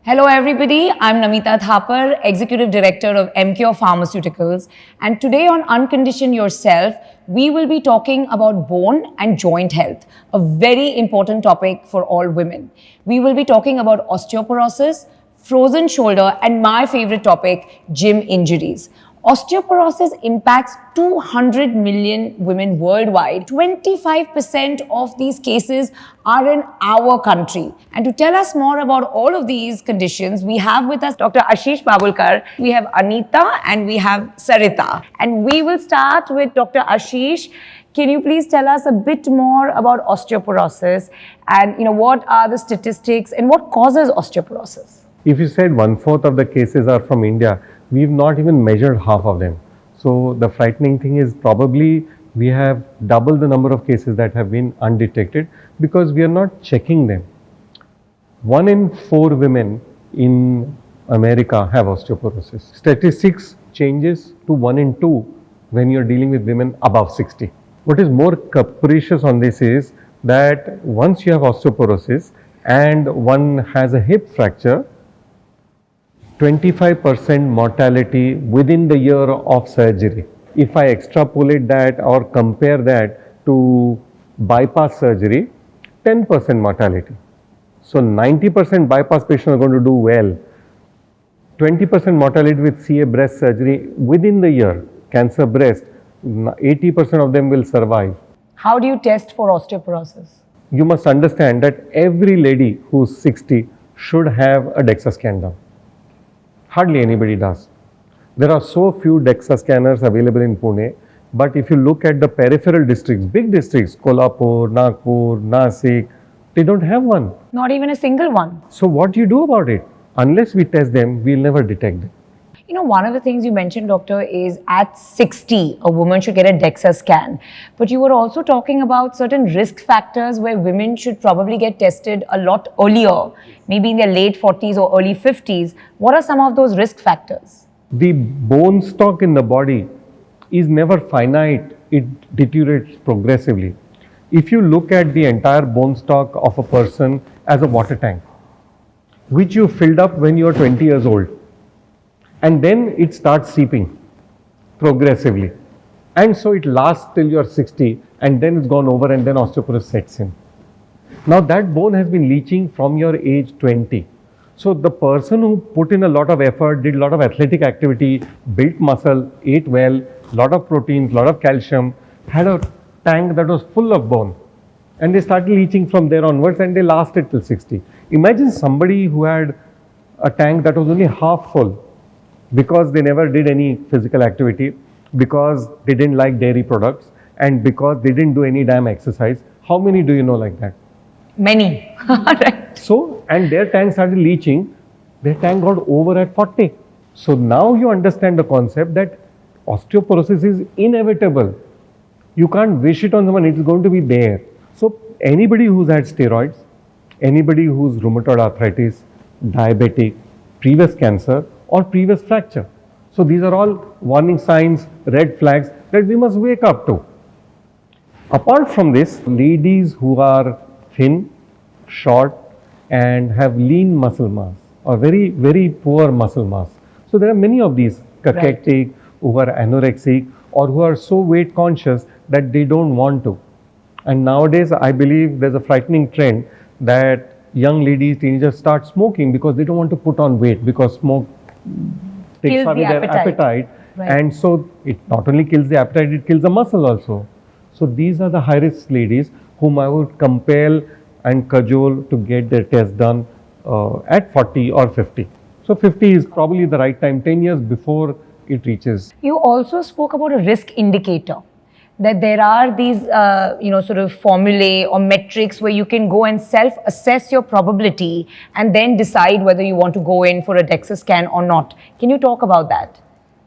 Hello everybody, I'm Namita Thapar, Executive Director of MCure Pharmaceuticals, and today on Uncondition Yourself, we will be talking about bone and joint health, a very important topic for all women. We will be talking about osteoporosis, frozen shoulder, and my favorite topic, gym injuries. Osteoporosis impacts 200 million women worldwide. 25% of these cases are in our country. And to tell us more about all of these conditions, we have with us Dr. Ashish Babulkar, we have Anita, and we have Sarita. And we will start with Dr. Ashish. Can you please tell us a bit more about osteoporosis and what are the statistics and what causes osteoporosis? If you said 1/4 of the cases are from India, we've not even measured half of them. So the frightening thing is probably we have double the number of cases that have been undetected because we are not checking them. 1 in 4 women in America have osteoporosis. Statistics changes to 1 in 2 when you're dealing with women above 60. What is more capricious on this is that once you have osteoporosis and one has a hip fracture, 25% mortality within the year of surgery. If I extrapolate that or compare that to bypass surgery, 10% mortality. So 90% bypass patients are going to do well. 20% mortality with CA breast surgery within the year, cancer breast, 80% of them will survive. How do you test for osteoporosis? You must understand that every lady who's 60 should have a DEXA scan done. Hardly anybody does. There are so few DEXA scanners available in Pune, but if you look at the peripheral districts, big districts, Kolhapur, Nagpur, Nasik, they don't have one. Not even a single one. So what do you do about it? Unless we test them, we'll never detect them. One of the things you mentioned, doctor, is at 60, a woman should get a DEXA scan. But you were also talking about certain risk factors where women should probably get tested a lot earlier, maybe in their late 40s or early 50s. What are some of those risk factors? The bone stock in the body is never finite. It deteriorates progressively. If you look at the entire bone stock of a person as a water tank, which you filled up when you were 20 years old, and then it starts seeping progressively, and so it lasts till you're 60, and then it's gone over, and then osteoporosis sets in. Now that bone has been leaching from your age 20. So the person who put in a lot of effort, did a lot of athletic activity, built muscle, ate well, lot of proteins, lot of calcium, had a tank that was full of bone, and they started leaching from there onwards, and they lasted till 60. Imagine somebody who had a tank that was only half full, because they never did any physical activity, because they didn't like dairy products, and because they didn't do any damn exercise. How many do you know like that? Many. Right. So, and their tank started leaching, their tank got over at 40. So now you understand the concept that osteoporosis is inevitable. You can't wish it on someone, it is going to be there. So anybody who's had steroids, anybody who's rheumatoid arthritis, diabetic, previous cancer, or previous fracture. So these are all warning signs, red flags that we must wake up to. Apart from this, ladies who are thin, short, and have lean muscle mass or very, very poor muscle mass. So there are many of these, cachectic, who are anorexic, or who are so weight conscious that they don't want to. And nowadays, I believe there's a frightening trend that young ladies, teenagers start smoking because they don't want to put on weight, because smoke takes away their appetite. Right. And so it not only kills the appetite, it kills the muscle also. So these are the high risk ladies whom I would compel and cajole to get their test done at 40 or 50. So 50 is probably the right time, 10 years before it reaches. You also spoke about a risk indicator, that there are these, sort of formulae or metrics where you can go and self-assess your probability and then decide whether you want to go in for a DEXA scan or not. Can you talk about that?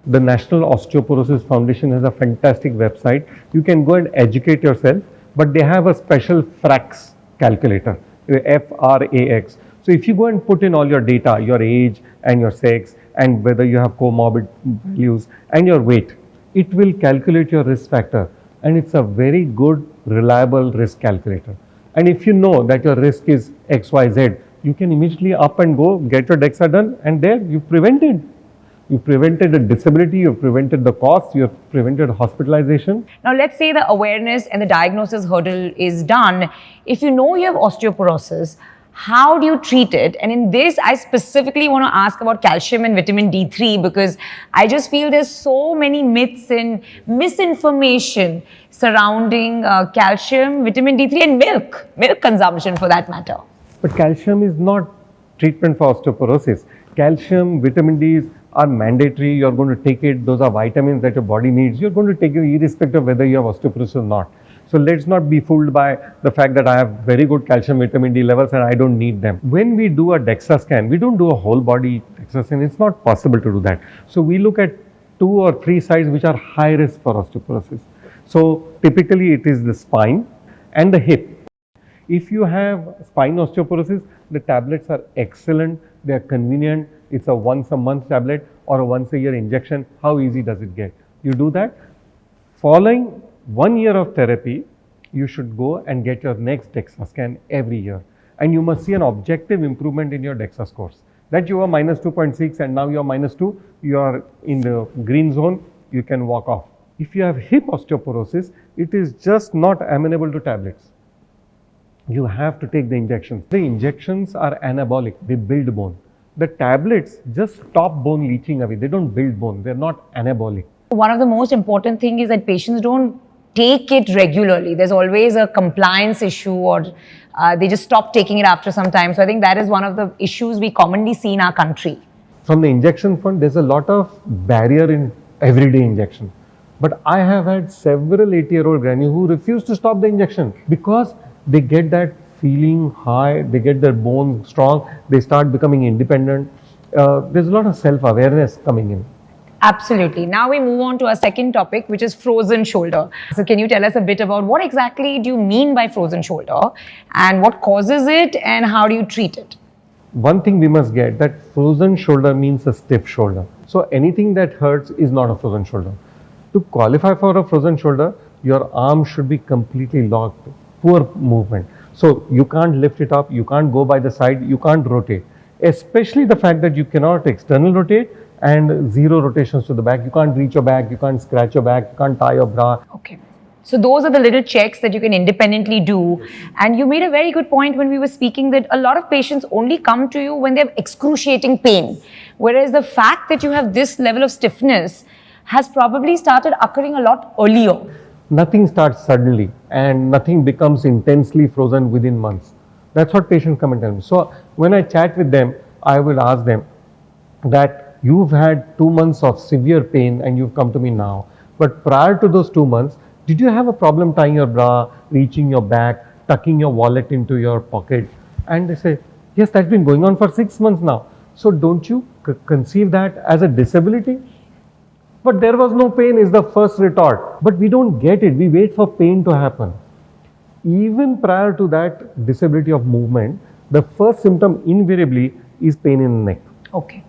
The National Osteoporosis Foundation has a fantastic website. You can go and educate yourself, but they have a special FRAX calculator, FRAX. So if you go and put in all your data, your age and your sex, and whether you have comorbid values and your weight, it will calculate your risk factor, and it's a very good, reliable risk calculator. And if you know that your risk is XYZ, you can immediately up and go, get your DEXA done, and there you've prevented. You prevented a disability, you've prevented the cost, you have prevented hospitalization. Now, let's say the awareness and the diagnosis hurdle is done. If you know you have osteoporosis, how do you treat it? And in this, I specifically want to ask about calcium and vitamin D3 because I just feel there's so many myths and misinformation surrounding calcium, vitamin D3 and milk consumption for that matter. But calcium is not treatment for osteoporosis. Calcium, vitamin Ds are mandatory. You're going to take it. Those are vitamins that your body needs. You're going to take it irrespective of whether you have osteoporosis or not. So let's not be fooled by the fact that I have very good calcium, vitamin D levels and I don't need them. When we do a DEXA scan, we don't do a whole body DEXA scan. It's not possible to do that. So we look at 2 or 3 sites which are high risk for osteoporosis. So typically it is the spine and the hip. If you have spine osteoporosis, the tablets are excellent. They are convenient. It's a once a month tablet or a once a year injection. How easy does it get? You do that. Following 1 year of therapy, you should go and get your next DEXA scan every year. And you must see an objective improvement in your DEXA scores. That you are minus 2.6 and now you are minus 2, you are in the green zone, you can walk off. If you have hip osteoporosis, it is just not amenable to tablets. You have to take the injections. The injections are anabolic, they build bone. The tablets just stop bone leaching away, they don't build bone, they're not anabolic. One of the most important things is that patients don't take it regularly. There's always a compliance issue or they just stop taking it after some time. So I think that is one of the issues we commonly see in our country. From the injection front, there's a lot of barrier in everyday injection. But I have had several 80-year-old granny who refuse to stop the injection because they get that feeling high, they get their bones strong, they start becoming independent. There's a lot of self-awareness coming in. Absolutely. Now we move on to our second topic, which is frozen shoulder. So can you tell us a bit about what exactly do you mean by frozen shoulder and what causes it and how do you treat it? One thing we must get that frozen shoulder means a stiff shoulder. So anything that hurts is not a frozen shoulder. To qualify for a frozen shoulder, your arm should be completely locked, poor movement. So you can't lift it up, you can't go by the side, you can't rotate. Especially the fact that you cannot external rotate and zero rotations to the back. You can't reach your back, you can't scratch your back, you can't tie your bra. Okay. So those are the little checks that you can independently do. And you made a very good point when we were speaking that a lot of patients only come to you when they have excruciating pain. Whereas the fact that you have this level of stiffness has probably started occurring a lot earlier. Nothing starts suddenly and nothing becomes intensely frozen within months. That's what patients come and tell me. So when I chat with them, I will ask them that you've had 2 months of severe pain and you've come to me now. But prior to those 2 months, did you have a problem tying your bra, reaching your back, tucking your wallet into your pocket? And they say, yes, that's been going on for 6 months now. So don't you conceive that as a disability? But there was no pain is the first retort. But we don't get it. We wait for pain to happen. Even prior to that disability of movement, the first symptom invariably is pain in the neck. Okay.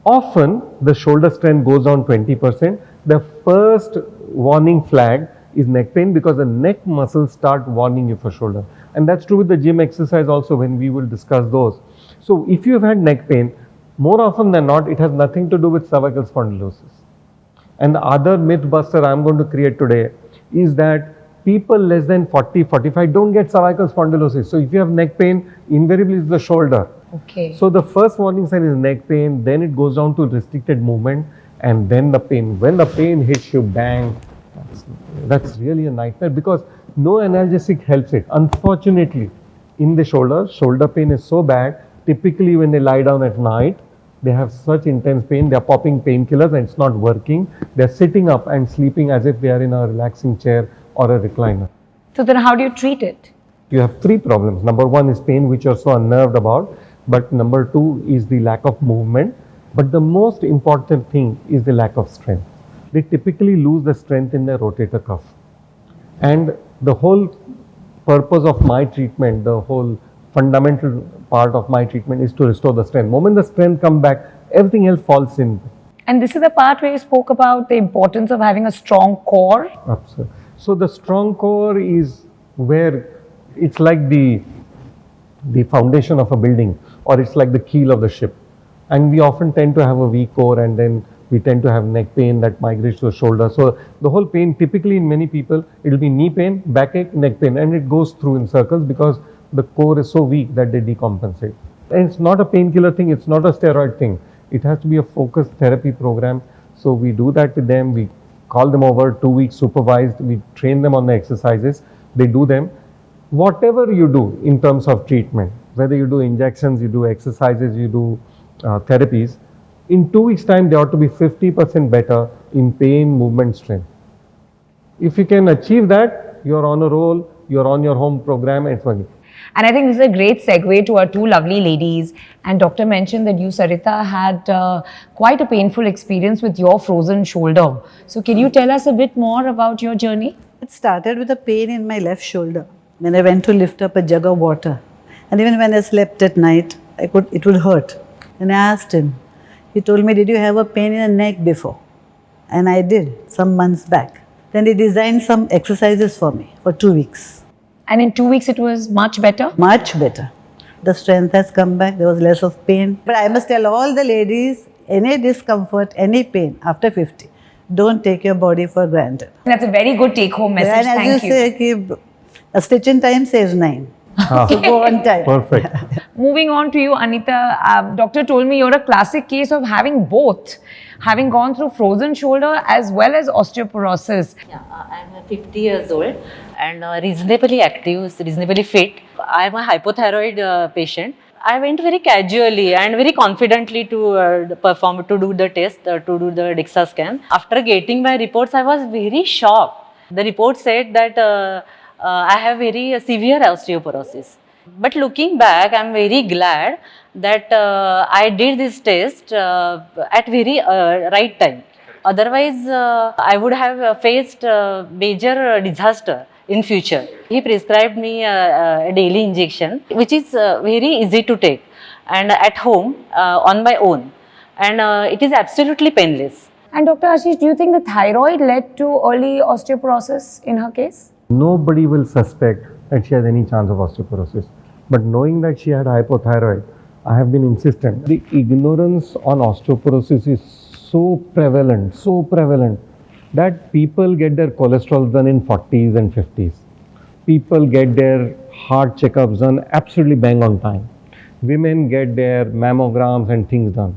Often the shoulder strength goes down 20%. The first warning flag is neck pain because the neck muscles start warning you for shoulder. And that's true with the gym exercise also when we will discuss those. So if you have had neck pain, more often than not, it has nothing to do with cervical spondylosis. And the other myth buster I'm going to create today is that people less than 40, 45 don't get cervical spondylosis. So if you have neck pain, invariably it's the shoulder. Okay. So the first warning sign is neck pain, then it goes down to restricted movement, and then the pain. When the pain hits you, bang, that's really a nightmare because no analgesic helps it. Unfortunately, in the shoulder pain is so bad, typically when they lie down at night, they have such intense pain, they are popping painkillers and it's not working. They are sitting up and sleeping as if they are in a relaxing chair or a recliner. So then how do you treat it? You have 3 problems. Number 1 is pain, which you're so unnerved about. But number 2 is the lack of movement. But the most important thing is the lack of strength. They typically lose the strength in the rotator cuff. And the whole purpose of my treatment, the whole fundamental part of my treatment is to restore the strength. The moment the strength comes back, everything else falls in. And this is the part where you spoke about the importance of having a strong core. Absolutely. So the strong core is where it's like the foundation of a building, or it's like the keel of the ship. And we often tend to have a weak core, and then we tend to have neck pain that migrates to the shoulder. So the whole pain, typically in many people, it will be knee pain, backache, neck pain, and it goes through in circles because the core is so weak that they decompensate. And it's not a painkiller thing, it's not a steroid thing. It has to be a focused therapy program. So we do that with them. We call them over, 2 weeks supervised. We train them on the exercises. They do them. Whatever you do in terms of treatment, whether you do injections, you do exercises, you do therapies, in 2 weeks' time, they ought to be 50% better in pain, movement, strength. If you can achieve that, you're on a roll, you're on your home program, and it's working. And I think this is a great segue to our two lovely ladies. And doctor mentioned that you, Sarita, had quite a painful experience with your frozen shoulder. So can you tell us a bit more about your journey? It started with a pain in my left shoulder when I went to lift up a jug of water. And even when I slept at night, it would hurt. And I asked him. He told me, did you have a pain in the neck before? And I did, some months back. Then he designed some exercises for me for 2 weeks. And in 2 weeks, it was much better? Much better. The strength has come back, there was less of pain. But I must tell all the ladies, any discomfort, any pain after 50, don't take your body for granted. That's a very good take-home message. And as Thank you. say, a stitch in time saves 9. So go on time. Perfect. Moving on to you, Anita, doctor told me you're a classic case of having both, having gone through frozen shoulder as well as osteoporosis. Yeah, I'm 50 years old and reasonably active, reasonably fit. I'm a hypothyroid patient. I went very casually and very confidently to do the test, to do the DEXA scan. After getting my reports, I was very shocked. The report said that I have very severe osteoporosis. But looking back, I'm very glad that I did this test at very right time. Otherwise, I would have faced major disaster in future. He prescribed me a daily injection, which is very easy to take and at home on my own. And it is absolutely painless. And Dr. Ashish, do you think the thyroid led to early osteoporosis in her case? Nobody will suspect that she has any chance of osteoporosis. But knowing that she had hypothyroid, I have been insistent. The ignorance on osteoporosis is so prevalent that people get their cholesterol done in 40s and 50s. People get their heart checkups done absolutely bang on time. Women get their mammograms and things done.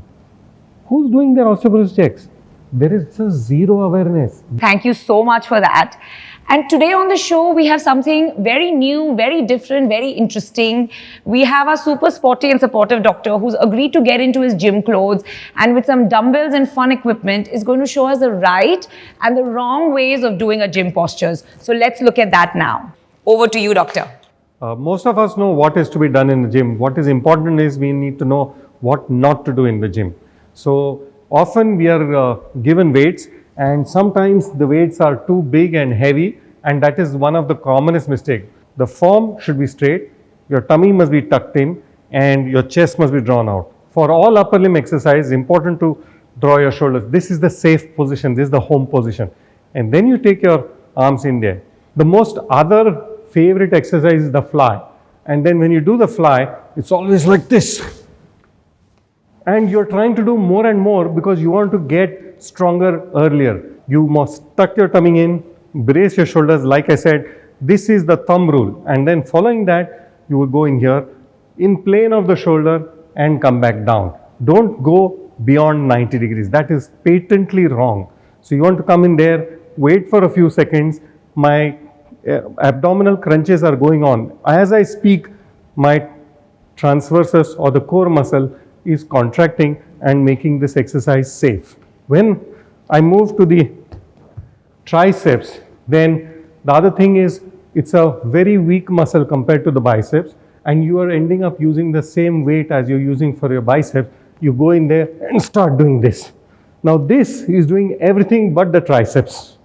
Who's doing their osteoporosis checks? There is just zero awareness. Thank you so much for that. And today on the show, we have something very new, very different, very interesting. We have a super sporty and supportive doctor who's agreed to get into his gym clothes and with some dumbbells and fun equipment is going to show us the right and the wrong ways of doing our gym postures. So let's look at that now. Over to you, doctor. Most of us know what is to be done in the gym. What is important is we need to know what not to do in the gym. So often we are given weights, and sometimes the weights are too big and heavy, and that is one of the commonest mistakes. The form should be straight, your tummy must be tucked in, and your chest must be drawn out. For all upper limb exercise, it's important to draw your shoulders. This is the safe position, this is the home position. And then you take your arms in there. The most other favorite exercise is the fly. And then when you do the fly, it's always like this. And you're trying to do more and more because you want to get stronger earlier. You must tuck your tummy in, brace your shoulders. Like I said, this is the thumb rule. And then following that, you will go in here, in plane of the shoulder and come back down. Don't go beyond 90 degrees. That is patently wrong. So you want to come in there, wait for a few seconds. My abdominal crunches are going on. As I speak, my transversus or the core muscle is contracting and making this exercise safe. When I move to the triceps, then the other thing is it's a very weak muscle compared to the biceps, and you are ending up using the same weight as you're using for your biceps. You go in there and start doing this. Now this is doing everything but the triceps.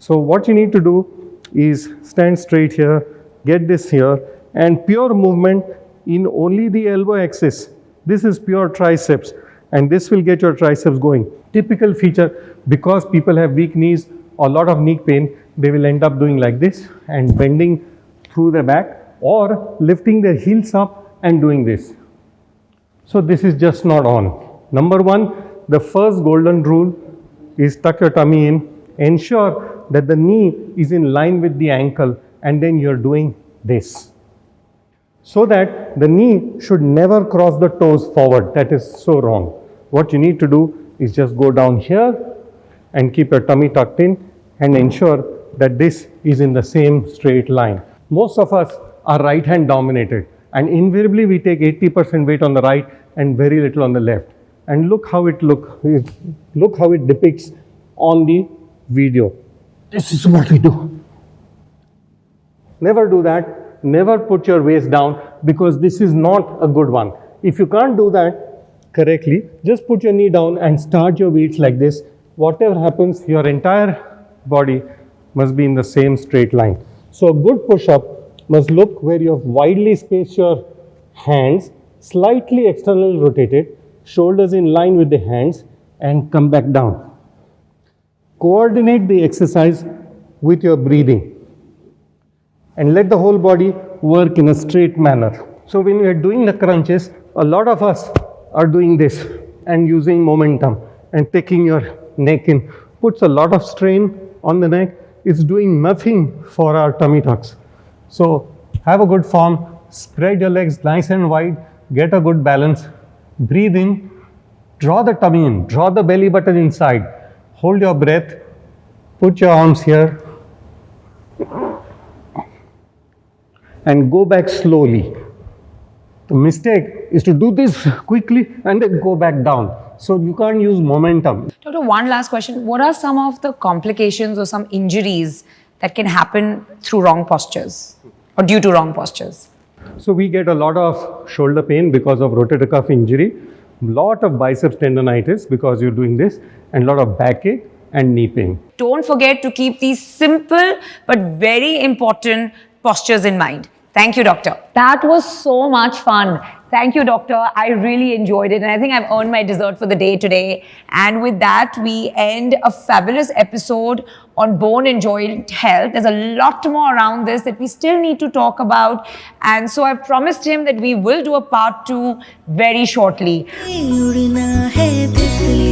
So what you need to do is stand straight here, get this here, and pure movement in only the elbow axis. This is pure triceps, and this will get your triceps going. Typical feature, because people have weak knees or a lot of knee pain, they will end up doing like this and bending through the back or lifting their heels up and doing this. So this is just not on. Number one, the first golden rule is tuck your tummy in, ensure that the knee is in line with the ankle, and then you're doing this. So that the knee should never cross the toes forward. That is so wrong. What you need to do is just go down here and keep your tummy tucked in and ensure that this is in the same straight line. Most of us are right hand dominated, and invariably we take 80% weight on the right and very little on the left. And look how it depicts on the video. This is what we do. Never do that. Never put your waist down, because this is not a good one. If you can't do that correctly, just put your knee down and start your weights like this. Whatever happens, your entire body must be in the same straight line. So a good push-up must look where you have widely spaced your hands, slightly externally rotated, shoulders in line with the hands, and come back down. Coordinate the exercise with your breathing and let the whole body work in a straight manner. So when we are doing the crunches, a lot of us are doing this and using momentum and taking your neck in. Puts a lot of strain on the neck. It's doing nothing for our tummy tucks. So have a good form, spread your legs nice and wide, get a good balance, breathe in, draw the tummy in, draw the belly button inside, hold your breath, put your arms here, and go back slowly. The mistake is to do this quickly and then go back down. So you can't use momentum. Doctor, one last question. What are some of the complications or some injuries that can happen through wrong postures or due to wrong postures? So we get a lot of shoulder pain because of rotator cuff injury, lot of biceps tendonitis because you're doing this, and a lot of backache and knee pain. Don't forget to keep these simple but very important postures in mind. Thank you, Doctor. That was so much fun. Thank you, Doctor. I really enjoyed it, and I think I've earned my dessert for the day today. And with that, we end a fabulous episode on bone and joint health. There's a lot more around this that we still need to talk about. And so I've promised him that we will do a part 2 very shortly. उड़ना है तितली